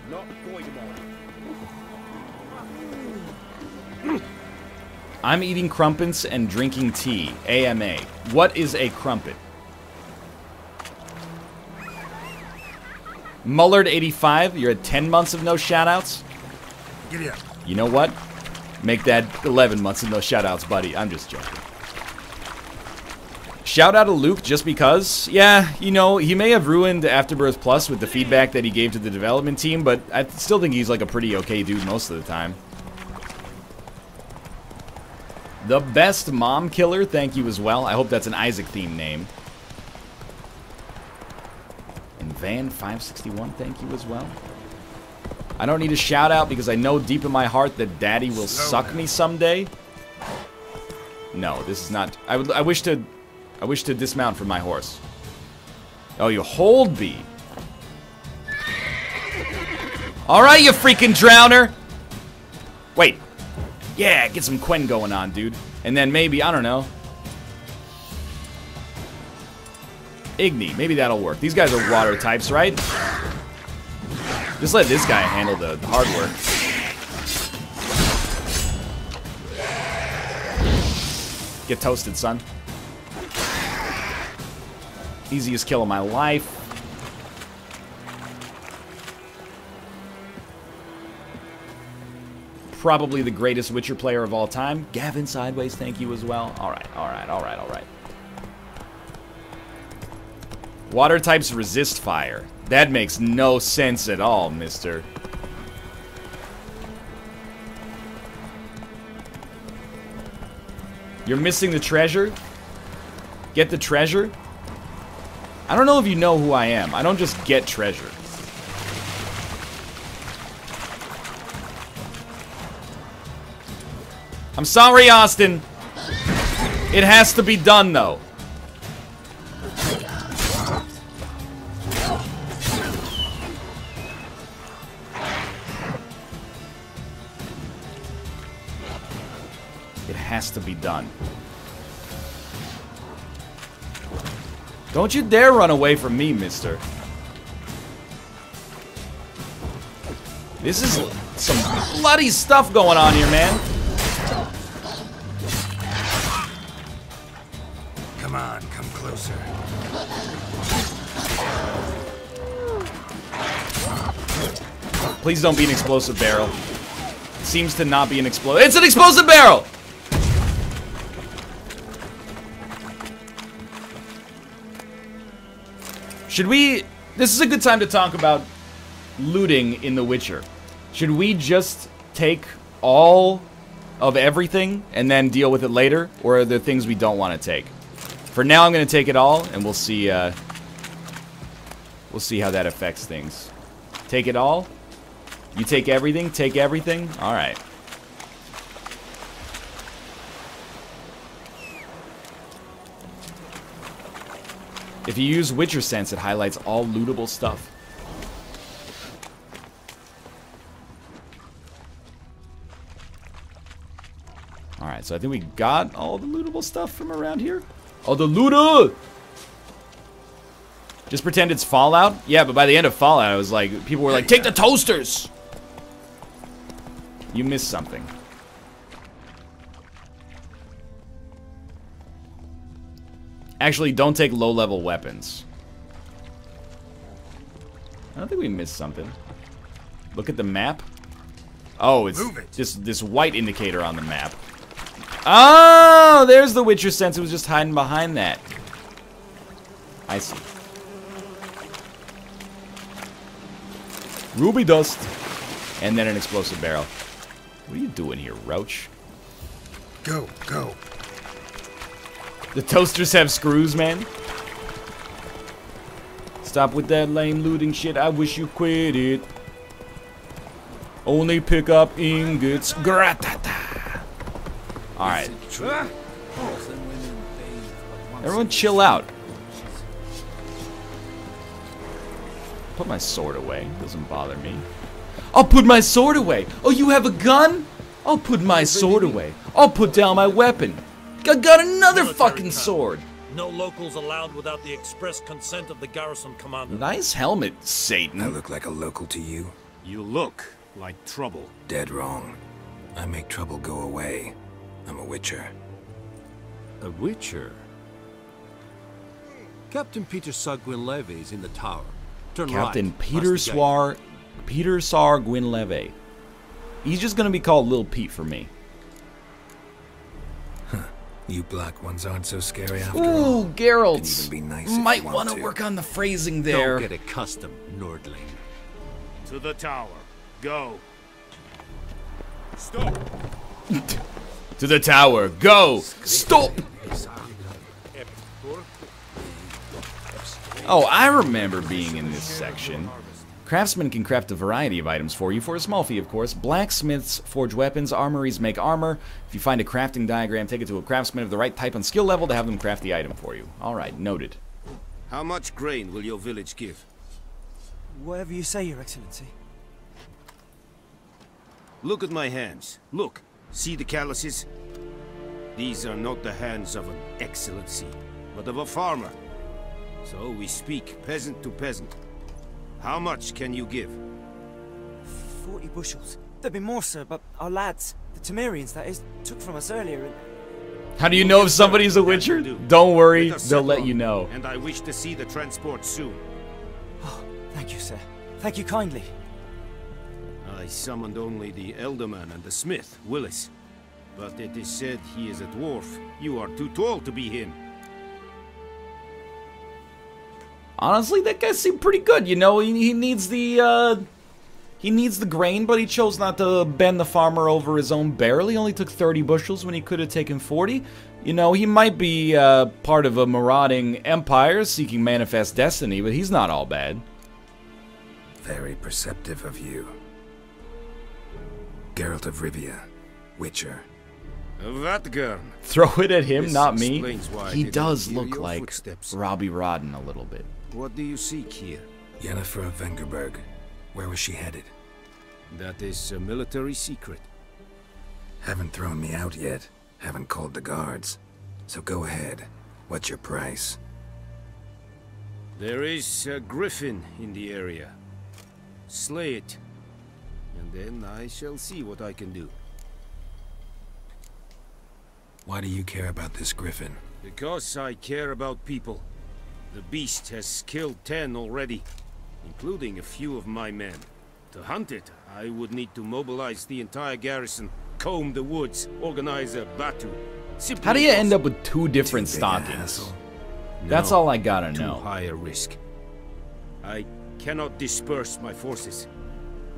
Not Goidemon. I'm eating crumpets and drinking tea. AMA. What is a crumpet? Mullard85, you're at 10 months of no shoutouts? Giddy up. You know what? Make that 11 months of no shoutouts, buddy. I'm just joking. Shout out to Luke just because, yeah, you know, he may have ruined Afterbirth Plus with the feedback that he gave to the development team, but I still think he's like a pretty okay dude most of the time. The Best Mom Killer, thank you as well. I hope that's an Isaac themed name. And Van561, thank you as well. I don't need a shout out because I know deep in my heart that Daddy will suck me someday. No, this is not. I wish to dismount from my horse. Oh, you hold B. All right, you freaking drowner. Wait. Yeah, get some Quen going on, dude. And then maybe, I don't know. Igni, maybe that'll work. These guys are water types, right? Just let this guy handle the hard work. Get toasted, son. Easiest kill of my life. Probably the greatest Witcher player of all time. Gavin Sideways, thank you as well. Alright, alright, alright, alright. Water types resist fire. That makes no sense at all, mister. You're missing the treasure? Get the treasure? I don't know if you know who I am. I don't just get treasure. I'm sorry, Austin. It has to be done, though. It has to be done. Don't you dare run away from me, mister. This is some bloody stuff going on here, man. Come on, come closer. Please don't be an explosive barrel. It seems to not be an explosive. It's an explosive barrel! Should we... This is a good time to talk about looting in The Witcher. Should we just take all of everything and then deal with it later? Or are there things we don't want to take? For now, I'm going to take it all, and we'll see how that affects things. Take it all? You take everything? Take everything? Alright. If you use Witcher Sense, it highlights all lootable stuff. Alright, so I think we got all the lootable stuff from around here. Oh, the looter! Just pretend it's Fallout? Yeah, but by the end of Fallout, it was like, people were like, take the toasters! You missed something. Actually, don't take low-level weapons. I don't think we missed something. Look at the map. Oh, it's this white indicator on the map. Oh, there's the Witcher Sense. It was just hiding behind that. I see. Ruby dust. And then an explosive barrel. What are you doing here, Roach? Go, go. The toasters have screws, man. Stop with that lame looting shit. I wish you quit it. Only pick up ingots. Gratata. Alright. Everyone chill out. Put my sword away. Doesn't bother me. I'll put my sword away. Oh, you have a gun? I'll put my sword away. I'll put down my weapon. I got another fucking sword. No locals allowed without the express consent of the garrison commander. Nice helmet, Satan. I look like a local to you? You look like trouble. Dead wrong. I make trouble go away. I'm a witcher. A witcher? Captain Peter Sar Gwynleve is in the tower. Turn Captain right, Peter past the gate. Peter Sar Gwynleve. He's just gonna be called Lil Pete for me. You black ones aren't so scary after all. Ooh, Geralt. Can even be nice if Might you want to to. work on the phrasing there. Don't get accustomed, Northernlion. To the tower. Go. Stop. To the tower. Go. Stop. Oh, I remember being in this section. Craftsmen can craft a variety of items for you, for a small fee, of course. Blacksmiths forge weapons, armories make armor. If you find a crafting diagram, take it to a craftsman of the right type and skill level to have them craft the item for you. Alright, noted. How much grain will your village give? Whatever you say, Your Excellency. Look at my hands. Look. See the calluses? These are not the hands of an excellency, but of a farmer. So we speak peasant to peasant. How much can you give? 40 bushels. There'd be more, sir, but our lads, the Temerians, that is, took from us earlier and... How do you know if somebody's a witcher? Don't worry, they'll let you know. And I wish to see the transport soon. Oh, thank you, sir. Thank you kindly. I summoned only the Elderman and the smith, Willis. But it is said he is a dwarf. You are too tall to be him. Honestly, that guy seemed pretty good. You know, he needs the grain, but he chose not to bend the farmer over his own barrel. He only took 30 bushels when he could have taken 40. You know, he might be part of a marauding empire seeking manifest destiny, but he's not all bad. Very perceptive of you. Geralt of Rivia, Witcher. Vatgern. Throw it at him, This not me. explains why I He did does not hear look your like footsteps. Robbie Rodden a little bit. What do you seek here? Yennefer of Vengerberg. Where was she headed? That is a military secret. Haven't thrown me out yet. Haven't called the guards. So go ahead. What's your price? There is a griffin in the area. Slay it, and then I shall see what I can do. Why do you care about this griffin? Because I care about people. The beast has killed 10 already, including a few of my men. To hunt it, I would need to mobilize the entire garrison, comb the woods, organize a batu. Simply How do you end impossible. up with two different Too big a stockings? hassle. That's No, all I gotta too know. high a risk. I cannot disperse my forces.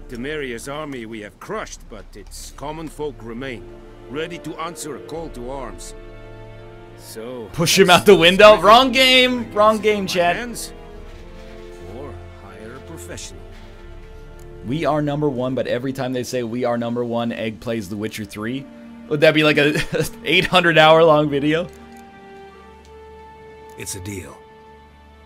Temeria's army we have crushed, but its common folk remain, ready to answer a call to arms. So Push him out the window. Wrong game. Wrong game, my chat. hands, or hire a professional. We are number one, but every time they say we are number one, Egg plays The Witcher 3. Would that be like a 800-hour long video? It's a deal.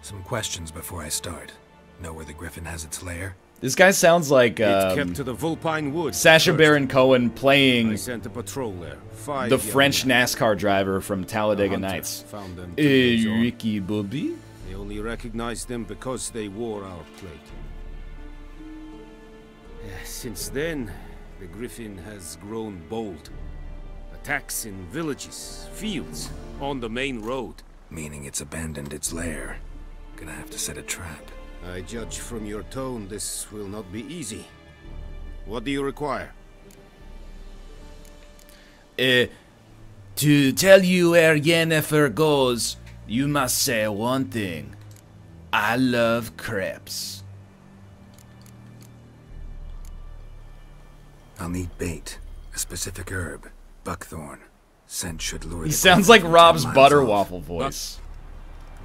Some questions before I start. Know where the griffin has its lair? This guy sounds like It kept to the Vulpine Woods. Sacha first. Baron Cohen I playing sent a patrol there. 5 the young French men. NASCAR driver from A Talladega hunter Nights. found them 2 days on. Ricky Bobby? They only recognized them because they wore our plate. Since then, the griffin has grown bold. Attacks in villages, fields, on the main road. Meaning it's abandoned its lair. Gonna have to set a trap. I judge from your tone this will not be easy. What do you require? To tell you where Yennefer goes, you must say one thing. I love crepes. I'll need bait. A specific herb. Buckthorn. Scent should lure He the sounds griffin like from Rob's 10 miles butter off. waffle voice.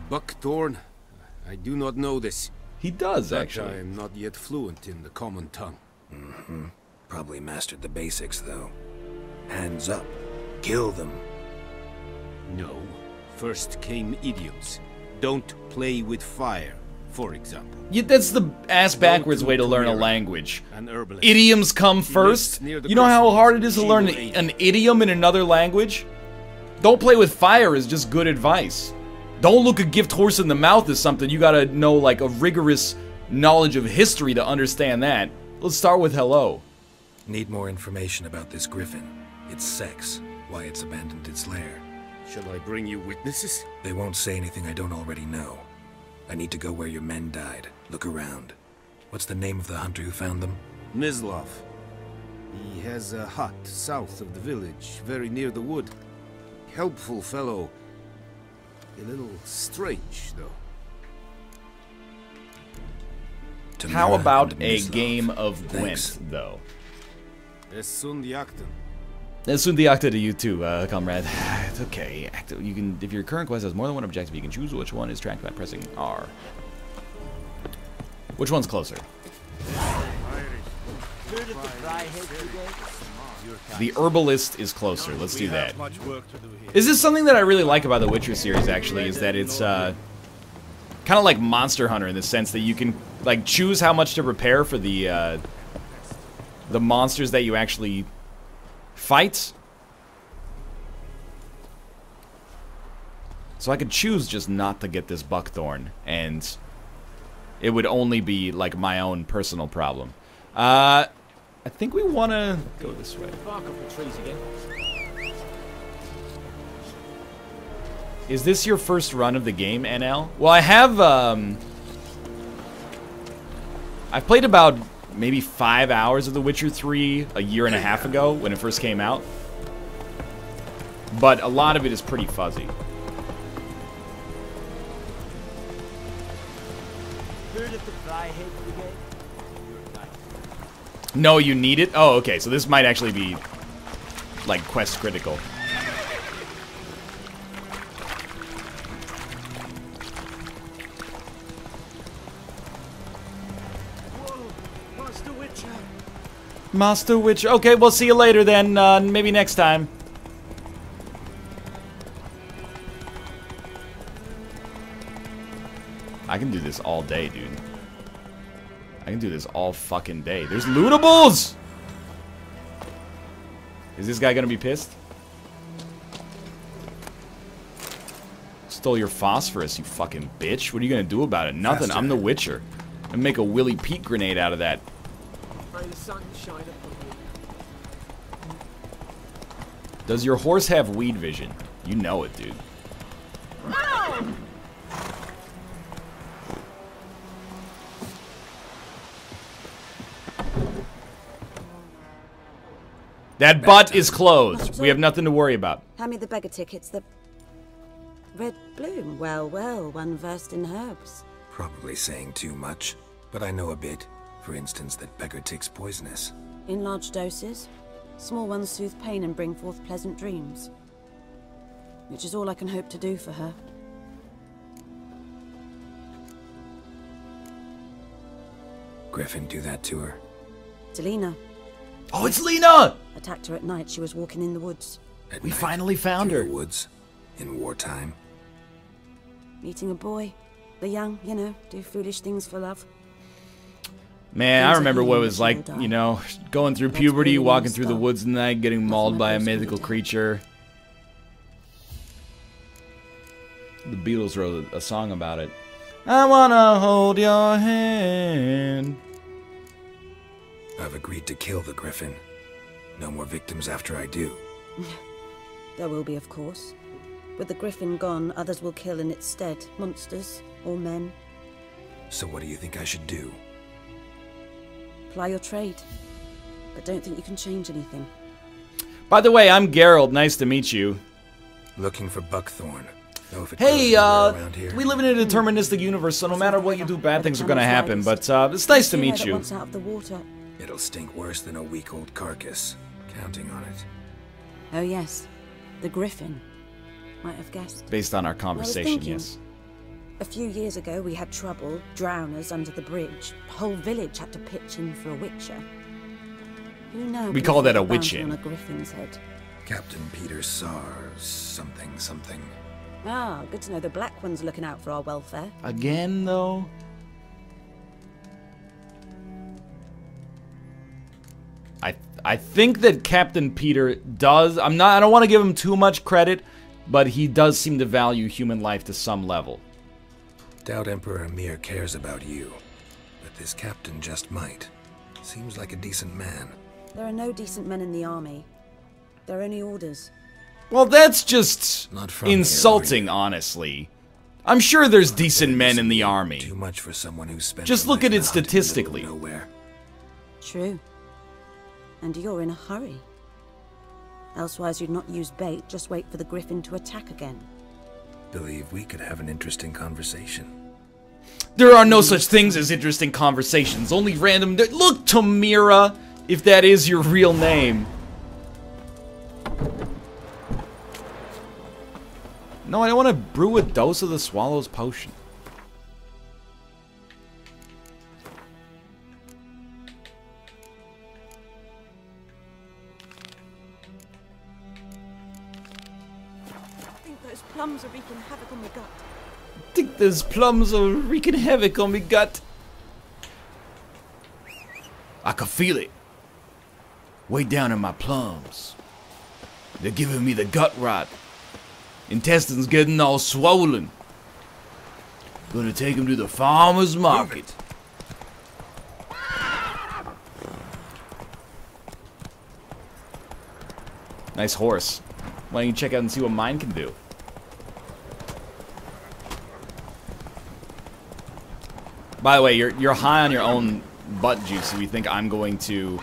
Buckthorn? I do not know this. He does, But I actually. am not yet fluent in the common tongue. Probably mastered the basics, though. Hands up. Kill them. No. First came idioms. Don't play with fire, for example. Yeah, that's the ass-backwards Go way to to learn a Temerian, language. An herbalist. Idioms come first. near the You know how crossroads. hard it is to She learn will aid an idiom in another language? Don't play with fire is just good advice. Don't look a gift horse in the mouth as something. You gotta know, like, a rigorous knowledge of history to understand that. Let's start with hello. Need more information about this griffin. Its sex, why it's abandoned its lair. Shall I bring you witnesses? They won't say anything I don't already know. I need to go where your men died. Look around. What's the name of the hunter who found them? Mislav. He has a hut south of the village, very near the wood. Helpful fellow. A little strange, though. How Tamara about and a Mislav. game of Thanks. Gwent, though? Es sunt jagten. That's soon the Octa to you too, comrade. It's okay. You can, if your current quest has more than one objective, you can choose which one is tracked by pressing R. Which one's closer? The Herbalist is closer. Let's do that. Is this something that I really like about the Witcher series, actually, is that it's kind of like Monster Hunter in the sense that you can like choose how much to prepare for the monsters that you actually fight. So I could choose just not to get this buckthorn, and it would only be like my own personal problem. I think we want to go this way. Is this your first run of the game, NL? Well, I have, I've played about maybe 5 hours of The Witcher 3 a year and a half ago when it first came out. But a lot of it is pretty fuzzy. No, you need it? Oh, okay, so this might actually be, like, quest critical. Master Witcher. Okay, we'll see you later then. Maybe next time. I can do this all day, dude. I can do this all fucking day. There's lootables! Is this guy gonna be pissed? Stole your phosphorus, you fucking bitch. What are you gonna do about it? Nothing. Faster. I'm the Witcher. I'm gonna make a Willy Pete grenade out of that. Does your horse have weed vision? You know it, dude. That butt is closed. We have nothing to worry about. Hand me the beggar tickets. The red bloom. Well, well, one versed in herbs. Probably saying too much, but I know a bit. For instance, that beggar tick's poisonous. In large doses. Small ones soothe pain and bring forth pleasant dreams. Which is all I can hope to do for her. Griffin do that to her. To Lena. Oh, it's Lena! Attacked her at night. She was walking in the woods. At We night, finally found through her. the woods, in wartime. Meeting a boy. The young, you know, do foolish things for love. Man, I Things are remember what it healing was that like, she'll die. you know, going through That's puberty, really walking messed through the up. woods at night, getting Nothing mauled like by a those mythical people do. creature. The Beatles wrote a song about it. I wanna hold your hand. I've agreed to kill the Griffin. No more victims after I do. There will be, of course. With the griffin gone, others will kill in its stead. Monsters or men. So what do you think I should do? Ply your trade. But don't think you can change anything. By the way, I'm Geralt. Nice to meet you. Looking for buckthorn. Know if it Hey, grows anywhere around here? we live in a deterministic universe, so no matter what you do, bad things are gonna happen. But it's nice to You know meet that you. once out of the water. It'll stink worse than a week-old carcass. Counting on it. Oh yes, the griffin. Might have guessed. Based on our conversation, thinking. yes. A few years ago, we had trouble. Drowners under the bridge. The whole village had to pitch in for a witcher. Who knows? We call that a witch-in. On a griffin's head. Captain Peter Sars, something. Ah, good to know the Black One's looking out for our welfare. Again, though? I think that Captain Peter does. I don't want to give him too much credit, but he does seem to value human life to some level. Doubt Emperor Emir cares about you, but this captain just might. Seems like a decent man. There are no decent men in the army. They're only orders. Well, that's just Not from here, insulting, are honestly. I'm sure there's decent men in the army. Too much for someone who spent Just their look life at in it the hunt in the middle of statistically. nowhere. True. And you're in a hurry. Elsewise you'd not use bait, just wait for the griffin to attack again. Believe we could have an interesting conversation. There are no such things as interesting conversations, only random... Look, Tamira, if that is your real name. No, I don't want to brew a dose of the Swallow's Potion. I think those plums are wreaking havoc on my gut. I think those plums are wreaking havoc on me gut. I can feel it. Way down in my plums. They're giving me the gut rot. Intestines getting all swollen. Gonna take him to the farmer's market. Nice horse. Why don't you check out and see what mine can do? By the way, you're high on your own butt juice, so you think I'm going to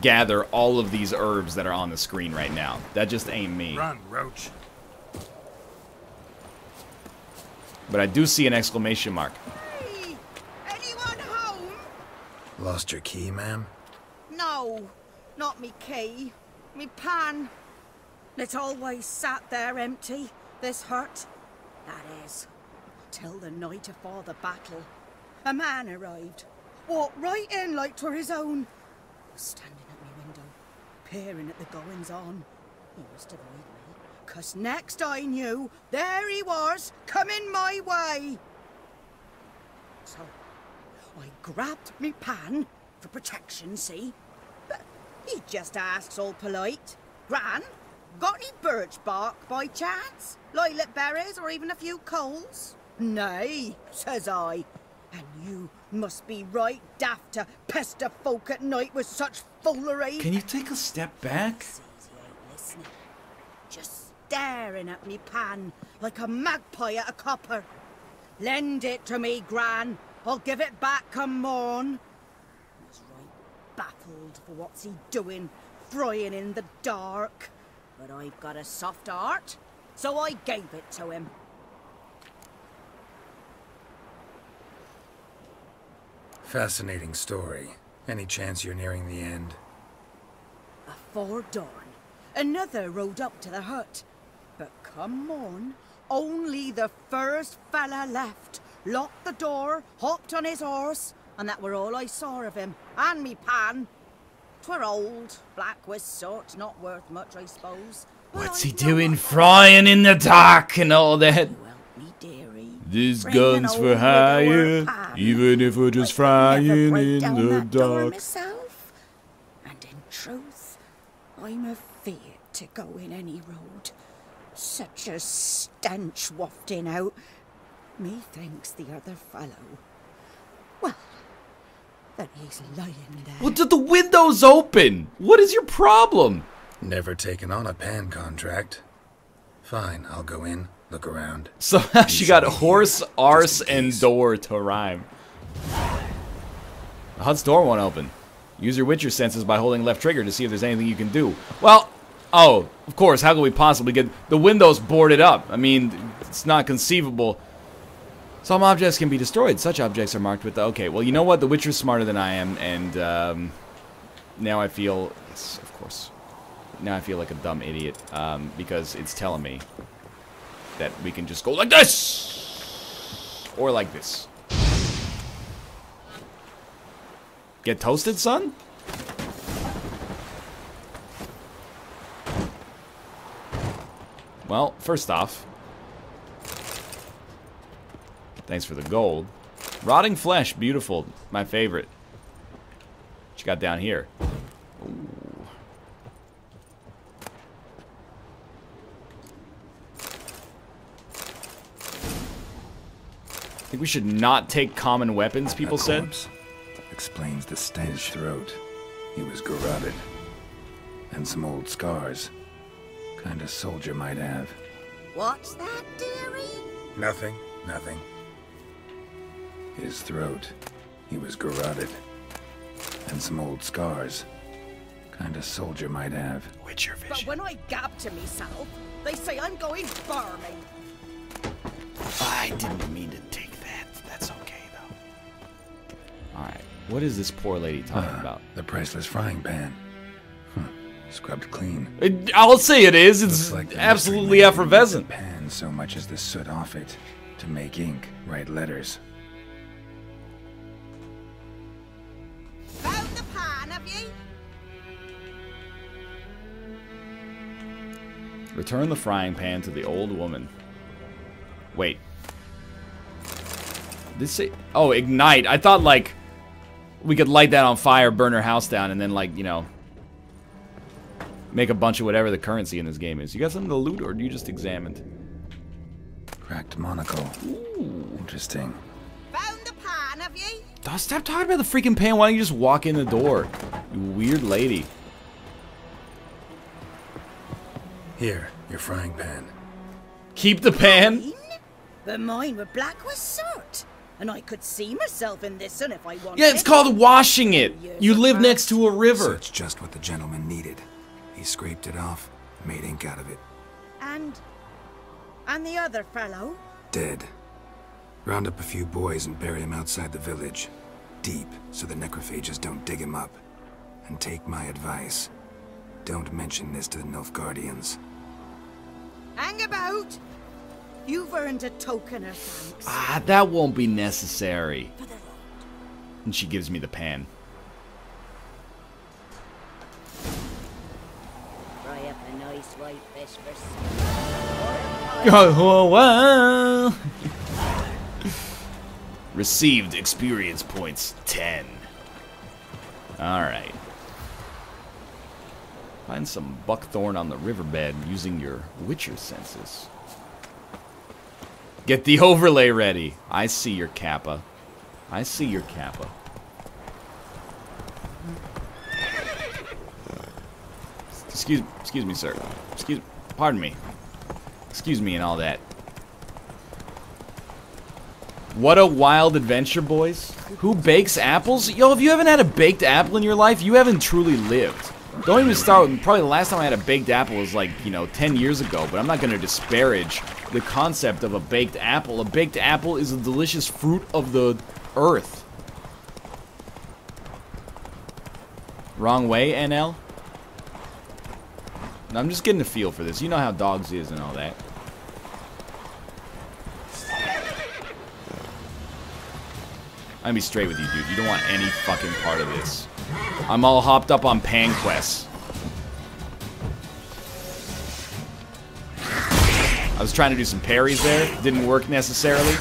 gather all of these herbs that are on the screen right now. That just ain't me. Run, Roach. But I do see an exclamation mark. Hey! Anyone home? Lost your key, ma'am? No, not me key. Me pan. It always sat there empty, this hut. That is, till the night afore the battle. A man arrived. Walked right in like 'twere his own. Was standing at me window, peering at the goings-on. He must avoid me, 'cause next I knew, there he was, coming my way. So, I grabbed me pan, for protection, see? But he just asks all polite, Gran, got any birch bark by chance? Lilac berries or even a few coals? Nay, says I. And you must be right daft to pester folk at night with such foolery. Can you take a step back? Sees he ain't listening. Just staring at me pan like a magpie at a copper. Lend it to me, Gran. I'll give it back come morn. He's right baffled for what's he doing, frying in the dark. But I've got a soft heart, so I gave it to him. Fascinating story. Any chance you're nearing the end? Afore dawn, another rode up to the hut. But come morn, only the first fella left. Locked the door, hopped on his horse, and that were all I saw of him, and me pan. 'Twere old, black with sort, not worth much, I suppose. But What's I he know doing, what frying in the dark and all that? You help me, dearie. This Bring an gun's old for widower hire, pan. even if we're just I'd frying never break in down the that door dark. myself. And in truth, I'm afeard to go in any road. Such a stench wafting out. Methinks the other fellow, well, that he's lying there. Well, the window's open. What is your problem? Never taken on a pan contract. Fine, I'll go in, look around. So she got horse, arse, and door to rhyme. The hut's door won't open. Use your Witcher senses by holding left trigger to see if there's anything you can do. Well, oh, of course, how could we possibly get... The window's boarded up. I mean, it's not conceivable. Some objects can be destroyed. Such objects are marked with the... Okay, well, you know what? The Witcher's smarter than I am, and now I feel... Yes, of course. Now I feel like a dumb idiot, because it's telling me that we can just go like this! Or like this. Get toasted, son? Well, first off, thanks for the gold. Rotting flesh, beautiful. My favorite. What you got down here? Ooh. I think we should not take common weapons, people said. The explains the stench. His throat. He was garroted. And some old scars. Kind of soldier might have. What's that, dearie? Nothing. His throat. He was garroted. And some old scars. Kind of soldier might have. Witcher vision. But when I gab to myself, they say I'm going farming. I didn't mean to take that. That's okay, though. Alright. What is this poor lady talking about? The priceless frying pan. Scrubbed clean. I'll say it is. It's Looks like the absolutely mystery man didn't use the effervescent. pan so much as the soot off it to make ink, write letters. Found the pan, have ye? Return the frying pan to the old woman. Wait. This say... Oh, ignite. I thought, like, we could light that on fire, burn her house down, and then, like, you know, make a bunch of whatever the currency in this game is. You got something to loot, or do you just examined? Cracked monocle. Ooh. Interesting. Found the pan, have ye? Oh, stop talking about the freaking pan. Why don't you just walk in the door? You weird lady. Here, your frying pan. Keep the pan? Mine? But mine were black with soot. And I could see myself in this one if I wanted. Yeah, it's called washing it. You live next to a So river. it's just what the gentleman needed. He scraped it off, made ink out of it. And the other fellow? Dead. Round up a few boys and bury him outside the village. Deep, so the necrophages don't dig him up. And take my advice. Don't mention this to the Nilfgaardians. Hang about. You've earned a token of thanks. Ah, that won't be necessary. For the road. And she gives me the pan. Fry up a nice white fish for Oh, Received experience points 10. Alright. Find some buckthorn on the riverbed using your Witcher senses. Get the overlay ready. I see your kappa. I see your kappa. Excuse me, sir. Pardon me. Excuse me and all that. What a wild adventure, boys. Who bakes apples? Yo, if you haven't had a baked apple in your life, you haven't truly lived. Don't even start with, probably the last time I had a baked apple was like, you know, 10 years ago, but I'm not going to disparage the concept of a baked apple. A baked apple is a delicious fruit of the earth. Wrong way, NL? No, I'm just getting a feel for this. You know how dogs is and all that. I'm gonna be straight with you, dude. You don't want any fucking part of this. I'm all hopped up on pan quests. I was trying to do some parries there. Didn't work necessarily.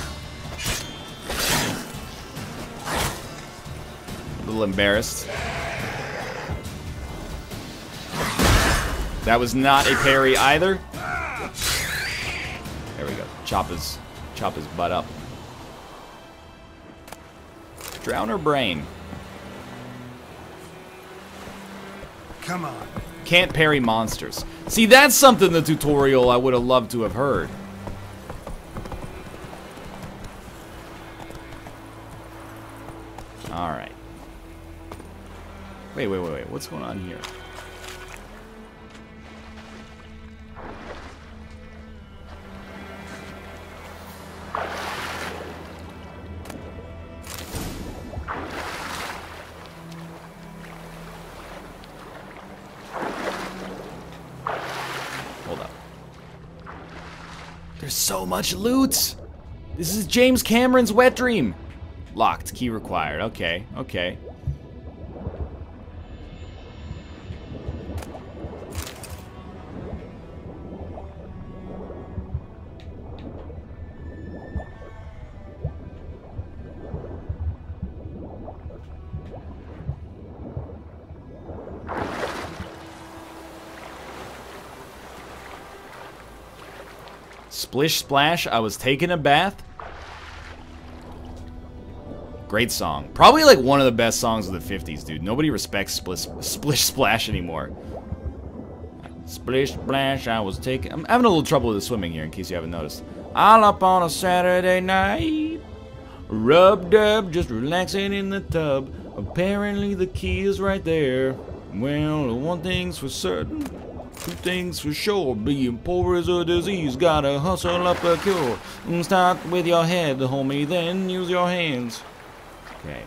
A little embarrassed. That was not a parry either. There we go. Chop his butt up. Drown her brain. Come on. Can't parry monsters. See, that's something in the tutorial I would have loved to have heard. Alright. Wait. What's going on here? Hold up. There's so much loot! This is James Cameron's wet dream! Locked. Key required. Okay. Splish splash, I was taking a bath. Great song. Probably like one of the best songs of the 50s, dude. Nobody respects Splish Splash anymore. Splish Splash, I was taking... I'm having a little trouble with the swimming here, in case you haven't noticed. All up on a Saturday night. Rub-dub, just relaxing in the tub. Apparently the key is right there. Well, one thing's for certain, two things for sure. Being poor is a disease, gotta hustle up a cure. Start with your head, homie, then use your hands. Okay.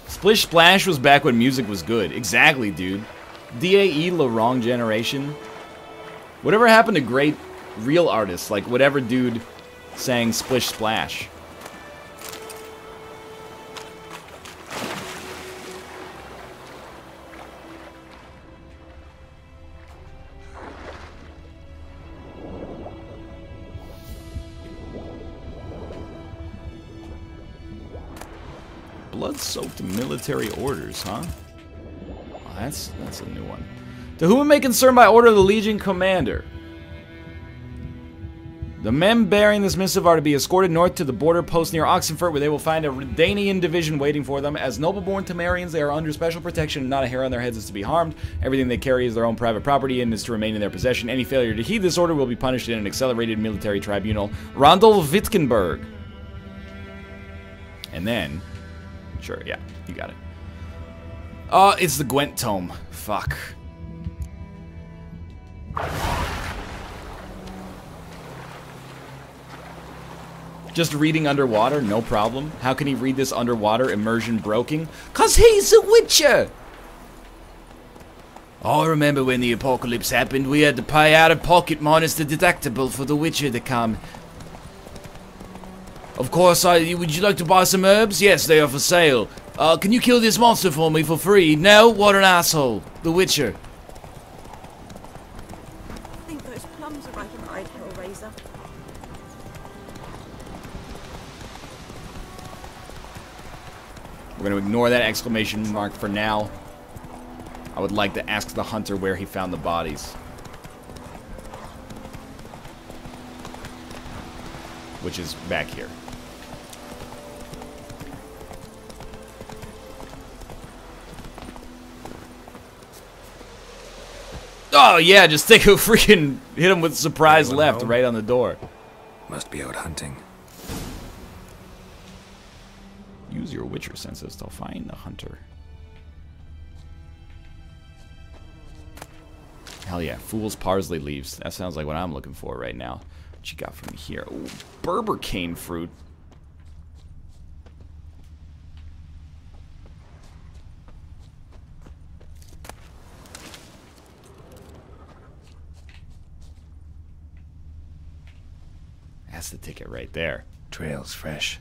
Splish Splash was back when music was good. Exactly, dude. DAE, the wrong generation. Whatever happened to great real artists, like whatever dude sang Splish Splash? Blood-soaked military orders, huh? Oh, that's a new one. To whom it may concern, by order of the Legion Commander. The men bearing this missive are to be escorted north to the border post near Oxenfurt, where they will find a Redanian division waiting for them. As noble-born Temerians, they are under special protection, and not a hair on their heads is to be harmed. Everything they carry is their own private property and is to remain in their possession. Any failure to heed this order will be punished in an accelerated military tribunal. Rondel Witkenberg. And then... Sure, yeah, you got it. Oh, it's the Gwent tome. Fuck. Just reading underwater, no problem. How can he read this underwater, immersion broken? 'Cause he's a witcher! I remember when the apocalypse happened, we had to pay out of pocket minus the deductible for the witcher to come. Of course, would you like to buy some herbs? Yes, they are for sale. Can you kill this monster for me for free? No? What an asshole. The Witcher. I think those plums are right, Hellraiser. We're going to ignore that exclamation mark for now. I would like to ask the hunter where he found the bodies. Which is back here. Oh yeah, just take a freaking hit him with surprise left right on the door. Must be out hunting. Use your Witcher senses to find the hunter. Hell yeah, fool's parsley leaves. That sounds like what I'm looking for right now. What you got from here? Ooh, Berber cane fruit. That's the ticket right there. Trail's fresh.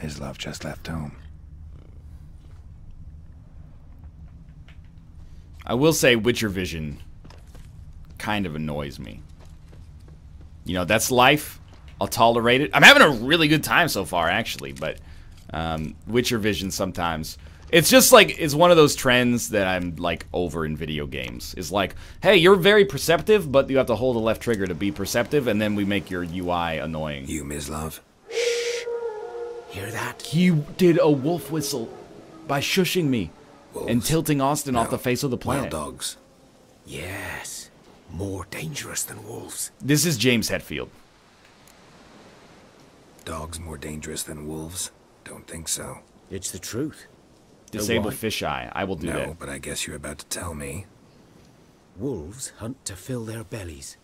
Mislav just left home. I will say Witcher Vision kind of annoys me. You know, that's life. I'll tolerate it. I'm having a really good time so far, actually, but Witcher Vision sometimes... It's just like, it's one of those trends that I'm, like, over in video games. It's like, hey, you're very perceptive, but you have to hold the left trigger to be perceptive, and then we make your UI annoying. You, Mislav? Hear that? He did a wolf whistle by shushing me Wolves? and tilting Austin off the face of the planet. Wild dogs. Yes. More dangerous than wolves. This is James Hetfield. Dogs more dangerous than wolves? Don't think so. It's the truth. Disable fisheye. I will do that. No, but I guess you're about to tell me. Wolves hunt to fill their bellies.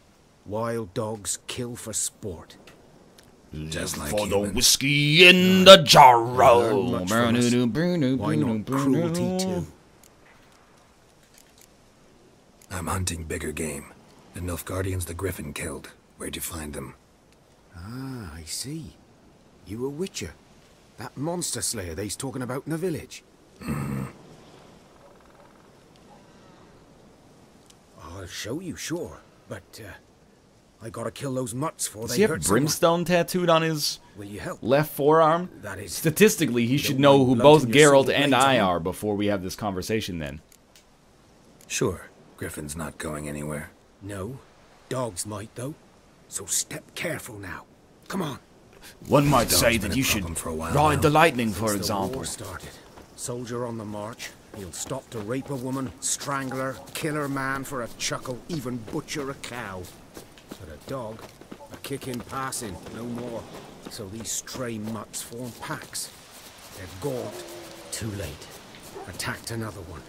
Wild dogs kill for sport. Just like For the humans. whiskey in the jarro. Why not cruelty too? I'm hunting bigger game. The Nilfgaardians the Griffin killed. Where'd you find them? Ah, I see. You a witcher. That monster slayer they's talking about in the village. I'll show you, sure. But, I gotta kill those mutts before Does they he hurt have someone. brimstone tattooed on his Will you help? left forearm? That is... Statistically, he should don't know mind who both blunting your Geralt sword and blades I on? are before we have this conversation then. Sure. Griffin's not going anywhere. No. Dogs might, though. So step careful now. Come on. One might Dog's say been that a you should problem for a while ride now. the lightning, for Since example. The war started. Soldier on the march. He'll stop to rape a woman, strangle her, kill her man for a chuckle, even butcher a cow. But a dog, a kick in passing, no more. So these stray mutts form packs. They've gawked. Too late. Attacked another one.